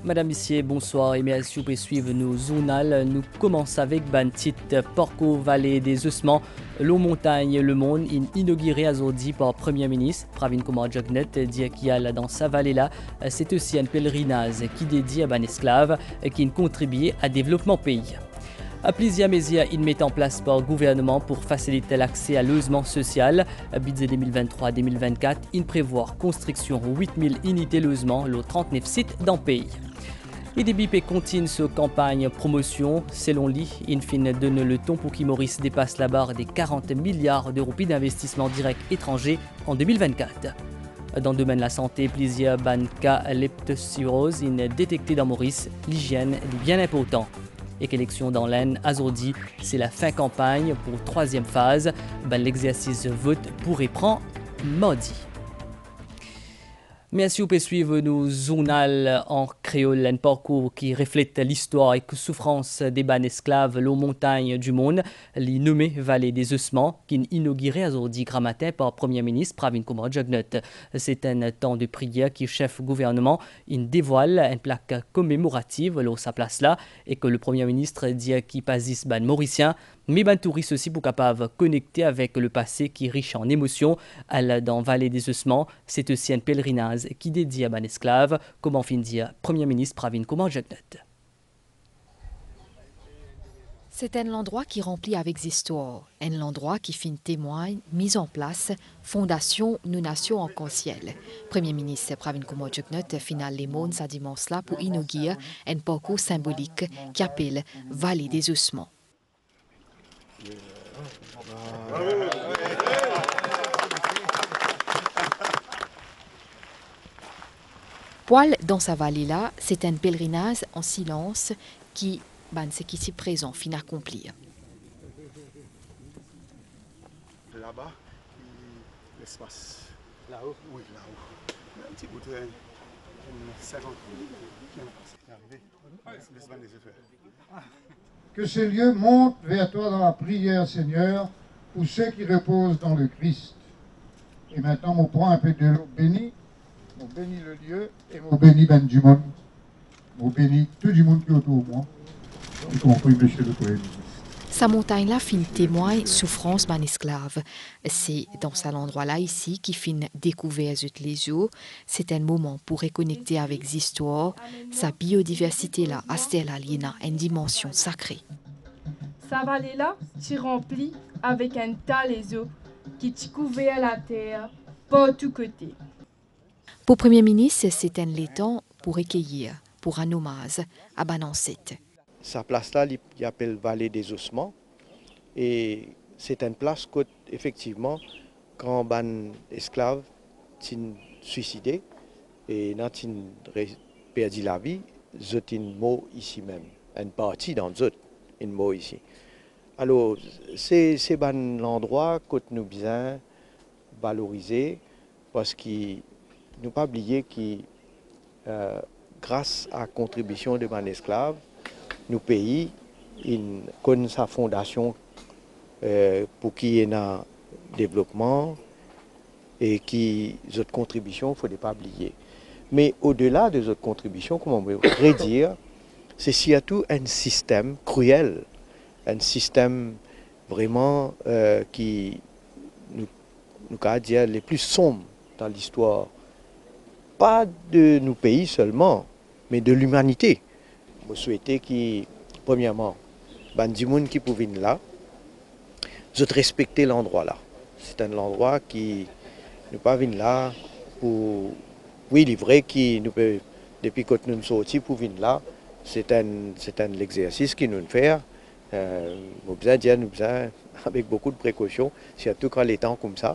Madame, Messieurs, bonsoir et merci pour suivre nos journaux. Nous commençons avec Bantit, Porco, Vallée des Ossements, l'eau montagne, le monde, inauguré aujourd'hui par Premier ministre Pravin Kumar Jugnauth, dit qu'il y a dans sa vallée-là, c'est aussi un pèlerinage qui dédie à ban esclave qui contribue à développement pays. À plusieurs mesures, il met en place par le gouvernement pour faciliter l'accès à logement social. Budget 2023-2024, il prévoit construction 8000 unités de logement, le 39 sites dans le pays. IDBP continue sa campagne promotion. Selon lui, Infin donne le ton pour qu'Imoris dépasse la barre des 40 milliards d'euros d'investissement direct étranger en 2024. Dans le domaine de la santé, plusieurs cas leptospirose détectés dans Maurice. L'hygiène est bien important. Et qu'élection dans l'Aisne, aujourd'hui, c'est la fin campagne pour troisième phase. L'exercice vote pourrait prendre mardi. Merci pour suivre nos journaux en créole, un parcours qui reflète l'histoire et la souffrance des ban esclaves, l'eau montagne du monde, les nommés Vallée des Ossements, qui est inauguré aujourd'hui matin par le Premier ministre Pravin Kumar Jugnauth. C'est un temps de prière qui chef gouvernement il dévoile une plaque commémorative à sa place là et que le Premier ministre dit qu'il passe ban mauricien. Mais ban touristes aussi pour capable connecter avec le passé qui est riche en émotions. Dans Vallée des Ossements, c'est aussi un pèlerinage qui dédie à ban esclave, comme en fin de dire Premier ministre Pravin Kumar Jugnauth. C'est un endroit qui remplit avec histoires, un endroit qui fait témoigne, mise en place, fondation, nous nation en ciel. Premier ministre Pravin Kumar Jugnauth finale les mots sa dimanche là pour inaugurer un parcours symbolique qui appelle Vallée des Ossements. Poil dans sa vallée-là, c'est un pèlerinage en silence qui, ce qui s'y présent, fin accomplir. Là-bas, l'espace. Là-haut? Oui, là-haut. Un petit bout de 50 Que ces lieux montent vers toi dans la prière, Seigneur, pour ceux qui reposent dans le Christ. Et maintenant, on prend un peu de l'eau bénie, on bénit le lieu et on bénit ben du monde. On bénit tout du monde qui est autour de moi, y compris monsieur le Premier ministre. Sa montagne-là fin témoigne souffrance ban esclave. C'est dans cet endroit-là ici qui fin découvert les eaux. C'est un moment pour reconnecter avec l'histoire. Sa biodiversité-là, Astel Aliena, une dimension sacrée. Sa vallée-là, tu remplis avec un tas les eaux qui t'y couvert la terre par tous côtés. Pour Premier ministre, c'est un l'étang pour recueillir, pour un hommage à ban ancêtre. Sa place là, il appelle Vallée des Ossements. Et c'est une place que, effectivement, quand ban esclave sont suicidés et n'a perdu la vie, c'est une mot ici même. Une partie dans une mot ici. Alors, c'est l'endroit que nous bien valoriser parce qu'il ne pas oublier que grâce à la contribution de ban esclave, nos pays connaissent sa fondation pour qu'il y ait un développement et qui autres contributions, il ne faut pas oublier. Mais au-delà des autres contributions, comme on pourrait dire, c'est surtout un système cruel, un système vraiment qui nous peut dire les plus sombres dans l'histoire, pas de nos pays seulement, mais de l'humanité. Je souhaitais que, premièrement, les gens qui pouvaient là, je respecter l'endroit là. C'est un endroit qui nous pas venir là pour. Oui, il est vrai que nous peut, depuis que nous sommes sortis pour venir là, c'est un exercice qui nous fait. Nous besoin avec beaucoup de précautions, surtout quand les temps comme ça.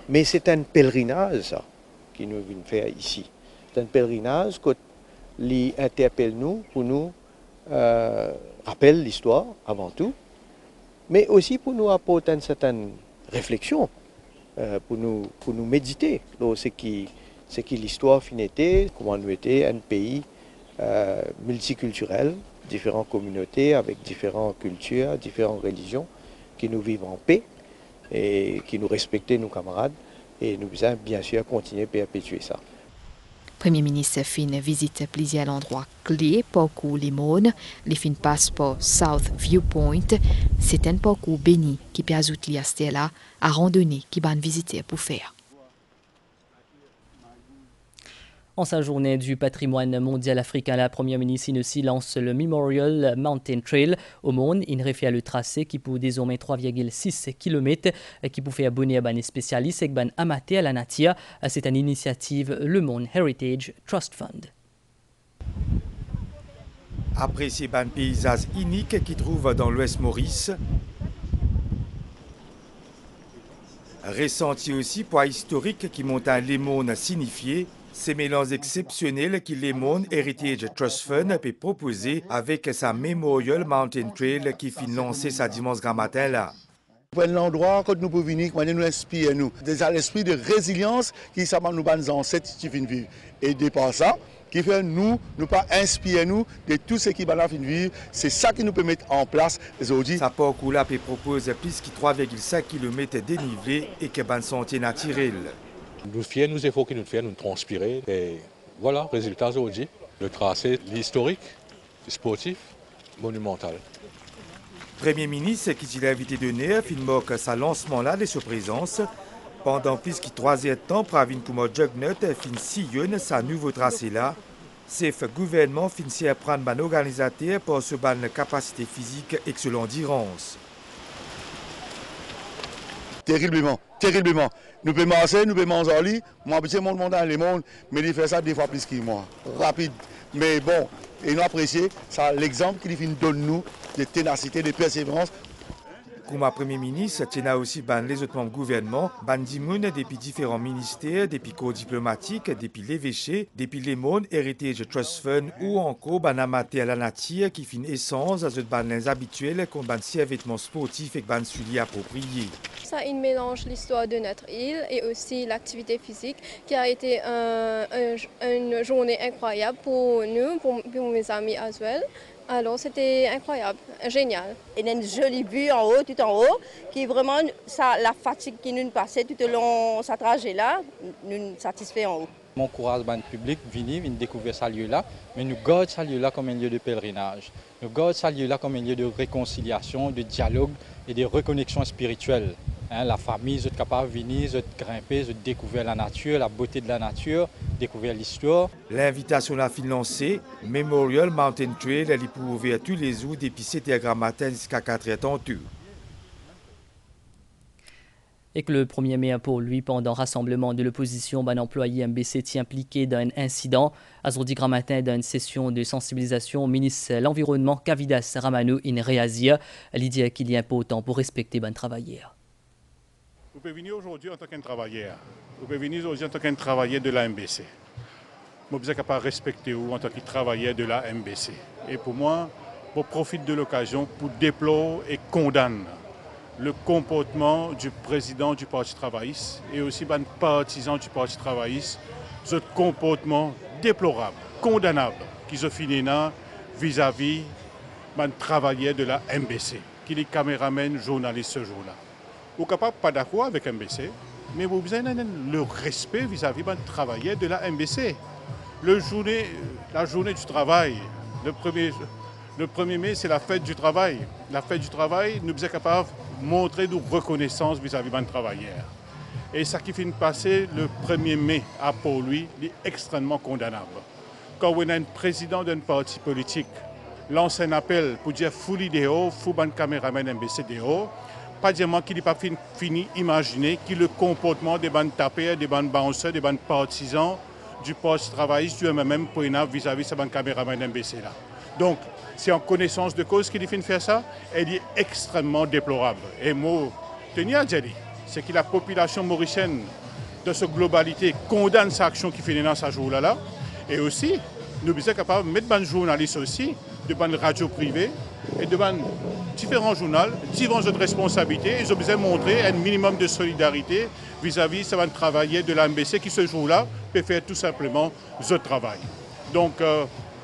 Mais c'est un pèlerinage ça, qui nous vient faire ici. C'est un pèlerinage qui interpelle nous pour nous rappelle l'histoire avant tout, mais aussi pour nous apporter une certaine réflexion, pour nous méditer. C'est qui l'histoire finité, comment nous était un pays multiculturel, différentes communautés avec différentes cultures, différentes religions, qui nous vivent en paix. et qui nous respectait, nos camarades, et nous devons bien sûr continuer à perpétuer ça. Premier ministre fin visite plusieurs endroits clés parcours les mondes, les fin passe par South Viewpoint, c'est un parcours béni qui peut ajouter à Stella à randonnée qui va visiter pour faire. En sa journée du patrimoine mondial africain, la première ministre aussi lance le Memorial Mountain Trail au monde. Il réfère le tracé qui pour désormais 3,6 km qui pour faire abonner à ban spécialiste et ban amateur à la nature. C'est une initiative Le Monde Heritage Trust Fund. Apprécier ban paysage unique qui trouve dans l'Ouest Maurice. Ressenti aussi poids historique qui monte à Lemon signifié. Ces mélanges exceptionnels que le Monde Heritage Trust Fund peut proposer avec sa Memorial Mountain Trail qui finit lancer sa dimanche grand matin là. L'endroit quand nous pouvons venir, nous inspire nous. Déjà l'esprit de résilience qui ça nous nos ancêtres qui viennent vivre. Et de par ça, qui fait nous pas inspirer nous de tout ce qui va venir vivre. C'est ça qui nous peut mettre en place aujourd'hui. Sa parcours là peut proposer plus que 3,5 km dénivelé et que ban sentier naturel. Nous fiers, nous efforts qui nous fait nous transpirer. Et voilà, résultat aujourd'hui. Le tracé historique, sportif, monumental. Premier ministre qui dit l'invité d'honneur, il moque sa lancement là de sa présence. Pendant plus que 3 heures de temps, Pravin Kumar Jugnut fin sillonne sa nouveau tracé là. C'est le gouvernement finit à prendre un organisateur pour se ban capacité physique et son endurance. Terriblement, terriblement. Nous pouvons marcher, nous pouvons manger en lit. Moi, je monte dans le monde, mais il fait ça des fois plus que moi. Rapide. Mais bon, et nous apprécions l'exemple qu'il donne nous de ténacité, de persévérance. Comme Premier ministre, tient aussi les autres membres du gouvernement, Dimoun depuis différents ministères, depuis corps diplomatiques, depuis l'évêché, depuis les mondes Heritage Trust Fund ou encore amateur à la nature qui fait essence à les habituels comme ces vêtements sportifs et ban souliers appropriés. Ça, il mélange l'histoire de notre île et aussi l'activité physique qui a été une journée incroyable pour nous, pour mes amis as well. Alors c'était incroyable, génial. Il y a une jolie vue en haut, tout en haut, qui vraiment, ça, la fatigue qui nous passait tout au long de ce trajet-là, nous satisfait en haut. M'encourage le public à venir découvrir ce lieu-là, mais nous gardons ce lieu-là comme un lieu de pèlerinage. Nous gardons ce lieu-là comme un lieu de réconciliation, de dialogue et de reconnexion spirituelle. La famille est capable de venir, de grimper, de découvrir la nature, la beauté de la nature, découvrir l'histoire. L'invitation a fini lancée. Memorial Mountain Trail est pour ouvrir tous les jours depuis 7h matin jusqu'à 4h tantôt. Et que le 1er mai pour lui, pendant rassemblement de l'opposition, un employé MBC est impliqué dans un incident. Aujourd'hui grand matin, dans une session de sensibilisation, au ministre de l'Environnement, Kavidas Ramanou, in Réazia, il dit qu'il est important pour respecter les travailleurs. Vous pouvez venir aujourd'hui en tant qu'un travailleur. Vous pouvez venir aujourd'hui en tant qu'un travailleur de la MBC. Moi, je ne pas respecter vous en tant que travailleur de la MBC. Et pour moi, je profite de l'occasion pour déplorer et condamner le comportement du président du Parti travailliste et aussi des partisans du Parti travailliste, ce comportement déplorable, condamnable, qu'ils ont fini vis-à-vis des travailleurs de la MBC, qui les caméramens journalistes ce jour-là. Vous n'êtes pas d'accord avec MBC, mais vous avez le respect vis-à-vis des travailleurs de la MBC. La journée du travail, le 1er mai, c'est la fête du travail. La fête du travail, nous sommes capables de montrer nos reconnaissances vis-à-vis des travailleurs. Et ça qui finit de passer le 1er mai à Port-Louis est extrêmement condamnable. Quand on a un président d'un parti politique lance un appel pour dire fou l'idéo, fou ban caméraman MBC dehors, pas dire qu'il n'est pas fini d'imaginer que le comportement des bandes tapeurs, des bandes bouncers, des bandes partisans du Parti travailliste du MMM pour vis-à-vis de ces bandes caméraman MBC là. Donc, c'est en connaissance de cause qu'il finit de faire ça, elle est extrêmement déplorable. Et moi, tenir à dire, c'est que la population mauricienne, de cette globalité, condamne cette action qui finit dans ce jour-là. Et aussi, nous sommes capables de mettre des journalistes aussi, de bandes radios privées et de bandes différents journaux, différentes autres responsabilités. Ils ont besoin de montrer un minimum de solidarité vis-à-vis de ces travailleurs de la MBC qui, ce jour-là, peut faire tout simplement ce travail. Donc,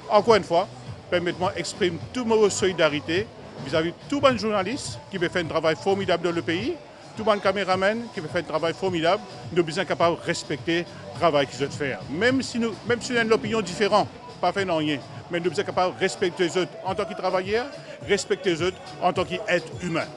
encore une fois, permettez-moi d'exprimer toute ma solidarité vis-à-vis de tous les journalistes qui veulent faire un travail formidable dans le pays, tout le monde caméraman qui fait un travail formidable, nous sommes bien capables de respecter le travail qu'ils ont fait. Même si nous avons une opinion différente, pas fait rien, mais nous sommes capables de respecter les autres en tant que travailleurs, respecter les autres en tant qu'êtres humains.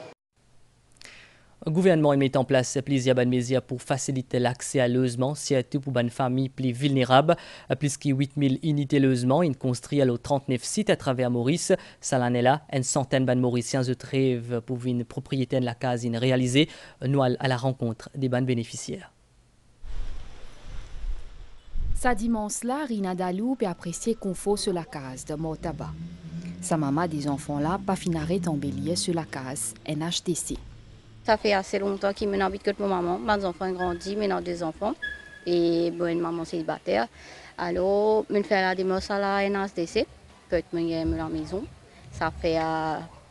Le gouvernement met en place plusieurs mesures pour faciliter l'accès à logement, surtout pour les familles plus vulnérables. Plus de 8000 unités de logement sont construites à 39 sites à travers Maurice. Cette année-là, une centaine de Mauriciens se rêvent pour une propriété de la case réalisée. Nous allons à la rencontre des bénéficiaires. Sa dimanche-là, Rina Dalou peut apprécier confort sur la case de Mortaba. Sa maman des enfants-là pas finaré d'embellir sur la case NHDC. Ça fait assez longtemps qu'il m'habite que mon maman. Mes enfants ont grandi, maintenant des enfants. Et bon, une maman célibataire. Alors, je fais la démarche à la NHDC. Que je gagne la maison. Ça fait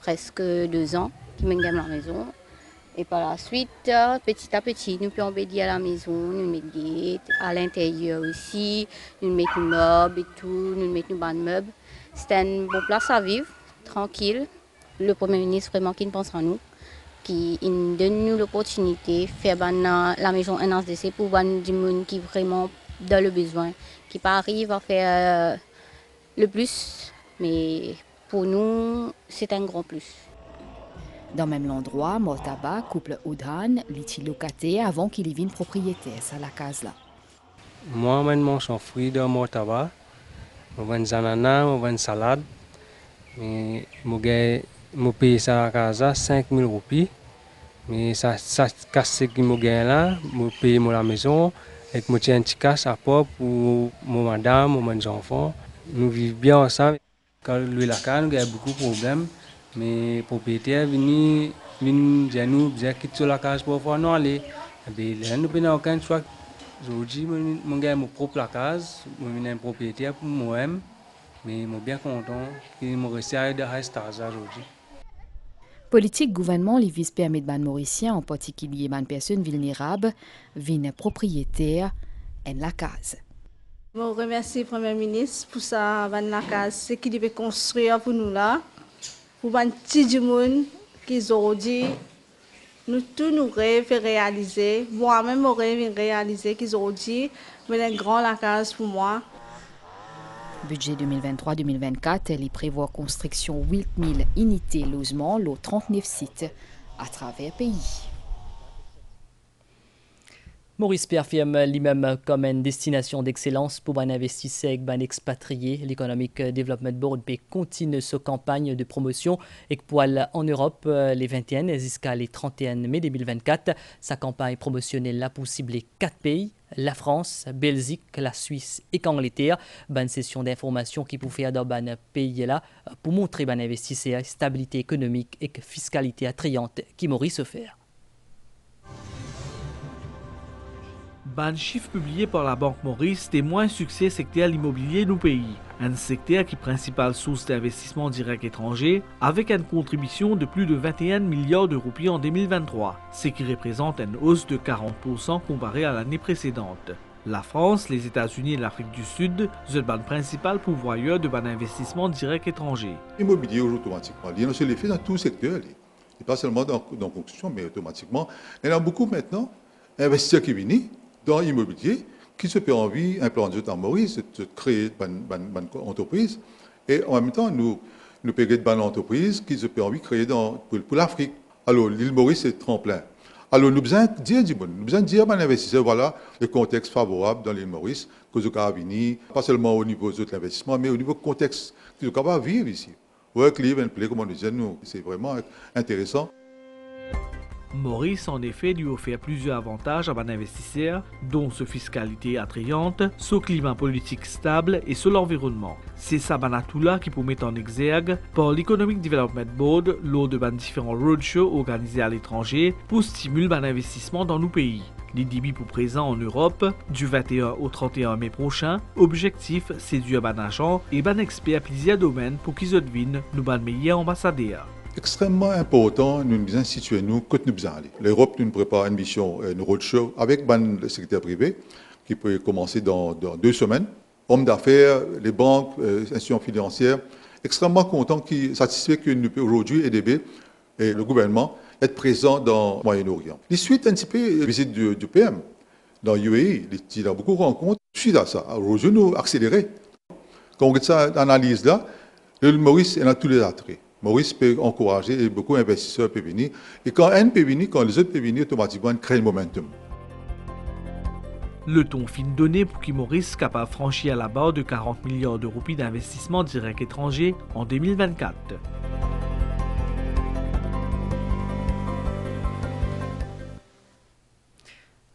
presque 2 ans que je gagne la maison. Et par la suite, petit à petit, nous pouvons embellir à la maison, nous mettons à l'intérieur aussi, nous mettons nos meubles et tout, nous mettons nos bonnes meubles. C'est une bonne place à vivre, tranquille. Le Premier ministre vraiment qui pense à nous, qui donne nous l'opportunité de faire la maison NHDC pour des gens qui vraiment dans le besoin, qui pas arrivent à faire le plus, mais pour nous, c'est un grand plus. Dans le même endroit, Mortaba, couple Oudhan, l'était locataire avant qu'il y vienne propriétaire à la case là. Moi, je mange un fruit de Mortaba, je vends des ananas, je vends une salade. Je paye ça à la case 5 000 roupies. Mais ça casse ce que je gagne là, je paye la maison, et je tiens un petit casse à part pour mon madame, mes enfants. Nous vivons bien ensemble. Quand lui la case, nous avons beaucoup de problèmes. Mais les propriétaires viennent nous quitter sur la case pour pouvoir nous aller. Là, nous n'avons aucun choix. Aujourd'hui, je gagne mon propre case, je suis un propriétaire pour moi-même. Mais je suis bien content que je reste à Restasa aujourd'hui. Politique gouvernement les vise permettre aux Mauriciens, en particulier aux personnes vulnérables, viennent propriétaires en la case. Je remercie le Premier ministre pour ça, la case, ce qu'il devait construire pour nous là. Pour les petits gens qui aujourd'hui, nous tous nos rêves réalisés. Moi-même, mon rêve réalisé qu'ils ont dit, mais un grand la case pour moi. Budget 2023-2024, il prévoit construction 8000 unités logements, les 39 sites à travers le pays. Maurice affirme lui-même comme une destination d'excellence pour les investisseurs et les expatriés. L'Economic Development Board continue sa campagne de promotion et pour aller en Europe les 21 jusqu'à les 31 mai 2024. Sa campagne promotionnelle là pour cibler 4 pays, la France, Belgique, la Suisse et l'Angleterre. Une session d'information qui peut faire dans ces pays là pour montrer aux investisseurs stabilité économique et fiscalité attrayante qui Maurice offert. Un chiffre publié par la Banque Maurice témoigne succès secteur immobilier dans le pays. Un secteur qui est principale source d'investissement direct étranger, avec une contribution de plus de 21 milliards de roupies en 2023, ce qui représente une hausse de 40% comparé à l'année précédente. La France, les États-Unis et l'Afrique du Sud sont le principal pourvoyeur de investissement direct étranger. L'immobilier automatiquement, il y a l'effet dans tout secteur, et pas seulement dans la construction, mais automatiquement. Il y en a beaucoup maintenant, investisseurs qui viennent dans l'immobilier, qui se fait envie, implanter en Maurice, de créer une entreprise. Et en même temps, nous payons une entreprise qui se fait envie de créer pour l'Afrique. Alors, l'île Maurice est tremplin. Alors, nous avons besoin de dire à l'investisseur, voilà, le contexte favorable dans l'île Maurice, que vous avez venir, pas seulement au niveau de l'investissement, mais au niveau du contexte que vous avez vivre ici. Work, live and play, comme on disait, c'est vraiment intéressant. Maurice, en effet, lui offre plusieurs avantages à un investisseur, dont sa fiscalité attrayante, son climat politique stable et sur l'environnement. C'est ça là qui peut mettre en exergue par l'Economic Development Board lors de différents roadshows organisés à l'étranger pour stimuler l'investissement dans nos pays. L'IDB pour présent en Europe, du 21 au 31 mai prochain, objectif séduire un agent et un expert à plusieurs domaines pour qu'ils deviennent nos meilleurs ambassadeurs. Extrêmement important, nous nous situons nous quand nous allons aller. L'Europe nous prépare une mission, une roadshow avec le secteur privé qui peut commencer dans 2 semaines. Hommes d'affaires, les banques, institutions financières, extrêmement contents, satisfaits que nous aujourd'hui EDB et le gouvernement être présent dans le Moyen-Orient. Les suites, un petit peu, visite du PM dans l'UAE, il a beaucoup de rencontres. Suite à ça, aujourd'hui, nous accélérer. Quand on regarde cette analyse-là, le Maurice a tous les attraits. Maurice peut encourager et beaucoup d'investisseurs peuvent venir. Et quand un peut venir, quand les autres peuvent venir, automatiquement, on crée le momentum. Le ton fin donné pour que Maurice soit capable de franchir la barre de 40 milliards de roupies d'investissement direct étranger en 2024.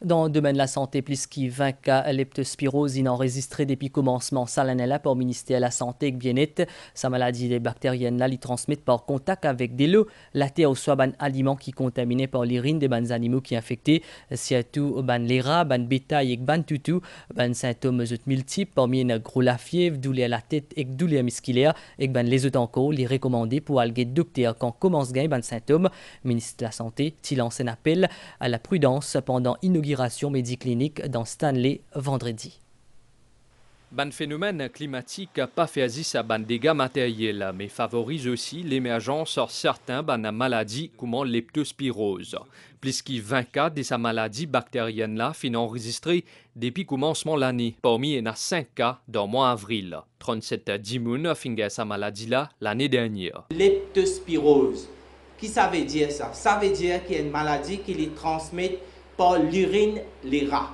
Dans le domaine de la santé, plus de 20 cas leptospirose enregistrés depuis commencement salanella par le ministère de la Santé et bien-être. Sa maladie des bactériennes là, transmettent par contact avec des lots, la terre ou soit des aliments qui contaminés par l'urine des animaux qui infectés, surtout les rats, les bétail et les toutou, des symptômes multiples, parmi une gros la fièvre, douleur à la tête et douleur musculaire, et les autres encore, les recommandés pour aller docteur quand commence gain des symptômes. Le ministre de la Santé lance un appel à la prudence pendant l'inauguration médiclinique dans Stanley vendredi. Ban phénomène climatique pas fait à ban dégâts matériels, mais favorise aussi l'émergence de certaines maladies comme leptospirose. Plus de 20 cas de sa maladie bactérienne là fin enregistrés depuis commencement l'année. Parmi il y en a 5 cas dans le mois d'avril. 37 dimoun finga sa maladie là l'année dernière. Leptospirose. Qui ça veut dire ça? Ça veut dire qu'il y a une maladie qui les transmet par l'urine les rats.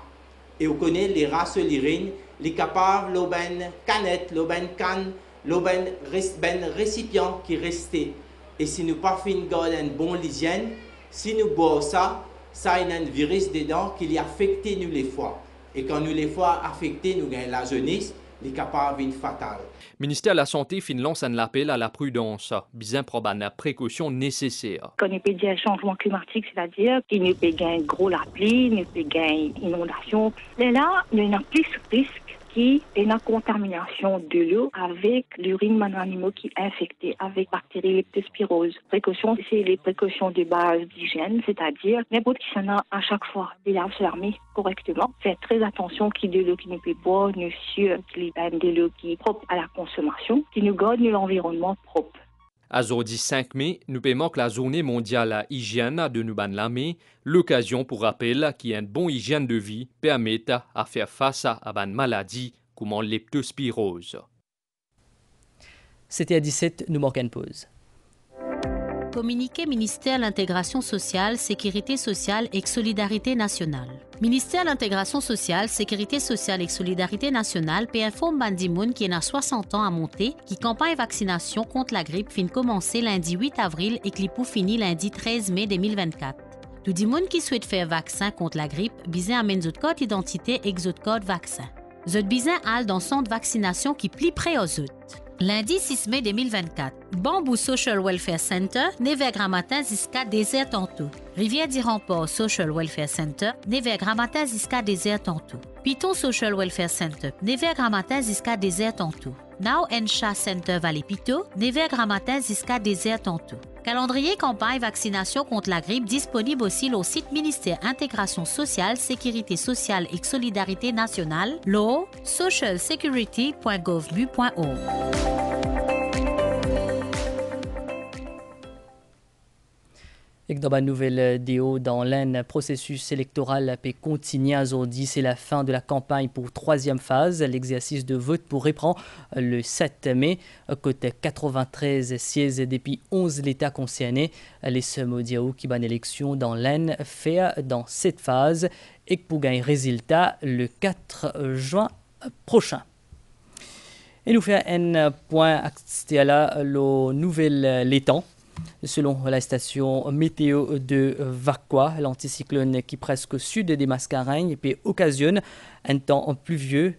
Et vous connaissez les rats sur l'urine, les capables, l'aubaine canette, l'aubaine canne, l'aubaine récipient qui restait. Et si nous pas fait une bonne hygiène, si nous boivons ça, ça y a un virus dedans qui les affecte nous les foies. Et quand nous les foies affectés, nous gagnons la jaunisse, les capables une fatale. Ministère de la Santé lance un appel à la prudence, bien probable précaution nécessaire. Quand nous peut dire changement climatique, c'est-à-dire qu'il nous peut gagner gros la pluie, nous peut gagner inondation. Et là, il y a plus de risques qui est une contamination de l'eau avec l'urine des animaux qui est infecté avec bactéries leptospirose. Précaution, c'est les précautions de base d'hygiène, c'est-à-dire n'importe qui s'en a à chaque fois. Il lave se l'armer correctement. Faites très attention qu'il y ait de l'eau qui ne peut boire, nous sûr qu'il y ait de l'eau qui est propre à la consommation, qui nous garde l'environnement propre. À jeudi 5 mai, nous payons la journée mondiale à hygiène de nous banlamé, l'occasion pour rappel qu'il y a une bonne hygiène de vie permet à faire face à une maladie comme la leptospirose. C'était à 17, nous manquons une pause. Communiqué ministère de l'Intégration sociale, Sécurité sociale et Solidarité nationale. Ministère de l'Intégration sociale, Sécurité sociale et Solidarité nationale peut informer Bandimoun qui a 60 ans à monter, qui campagne vaccination contre la grippe fin commencer lundi 8 avril et qui finit lundi 13 mai 2024. Tout le monde qui souhaite faire vaccin contre la grippe, besoin amène votre code d'identité et votre code vaccin. Votre besoin al dans centre vaccination qui plie près aux autres. Lundi 6 mai 2024, Bambou Social Welfare Center, 9h Grammatin jusqu'à 10h tantôt. Rivière du Remport Social Welfare Center, 9h Grammatin jusqu'à 10h tantôt. Piton Social Welfare Center, 9h Grammatin jusqu'à 10h tantôt. Now Ensha Center Valley Pito, 9h Grammatin jusqu'à 10h tantôt. Calendrier campagne vaccination contre la grippe disponible aussi au site ministère Intégration sociale, Sécurité sociale et Solidarité nationale, lo socialsecurity.gov.bu.org. Et dans la nouvelle déo, dans l'un processus électoral peut continuer aujourd'hui, c'est la fin de la campagne pour troisième phase. L'exercice de vote pour reprendre le 7 mai. Côté 93 sièges depuis 11 l'État concernés. Les Semodiao qui ban élection dans l'un fait dans cette phase et pour gagner résultat le 4 juin prochain. Et nous faisons un point à la nouvelle l'étang. Selon la station météo de Vakwa, l'anticyclone qui presque au sud des Mascareignes occasionne un temps pluvieux,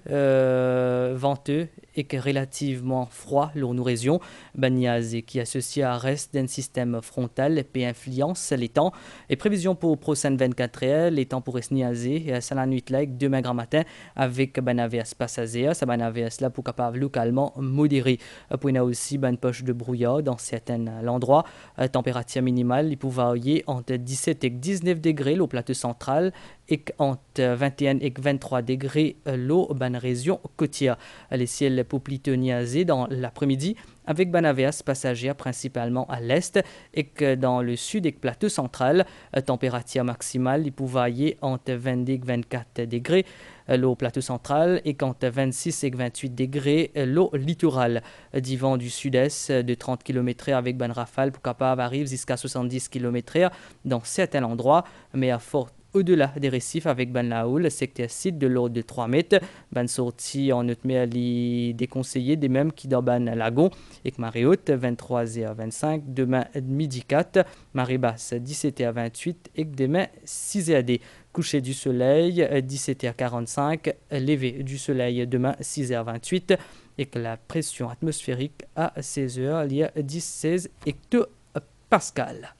venteux et relativement froid dans nos régions. Baniaz qui associé à reste d'un système frontal et influence les temps. Et prévision pour les prochaines 24 heures, les temps pourraient se niaser ça la nuit là, demain grand matin avec banavias passager. Ça banavias là pour capable localement modéré. Pour y a aussi une poche de brouillard dans certains endroits. Température minimale, il peut varier entre 17 et 19 degrés au plateau central et entre 21 et 23 degrés l'eau dans la région côtière. Les ciels pour plutôt niaisés dans l'après-midi avec banaveas passagères principalement à l'est et que dans le sud et plateau central, température maximale il pouvait y entre 22 et 24 degrés. L'eau plateau central et entre 26 et 28 degrés l'eau littorale. Du vent du sud-est de 30 km/h avec ban rafale pour capable arrive jusqu'à 70 km/h dans certains endroits, mais à fort au-delà des récifs avec ban laoul, secteur site de l'ordre de 3 mètres. Ban sortie en haute mer déconseillé des mêmes qui dans ban lagon et que marée haute 23h25, demain midi 4, marée basse 17h28 et que demain 6h. Coucher du soleil 17h45, lever du soleil demain 6h28 et que la pression atmosphérique à 16h il y a 16 hectopascales.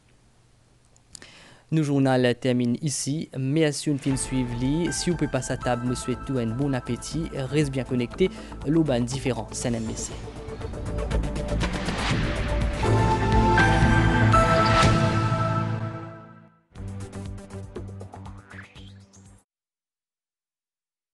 Nos journal termine ici. Merci de suivre. Si vous pouvez passer à table, nous souhaitons un bon appétit. Reste bien connecté. L'Auban différent, c'est un MBC.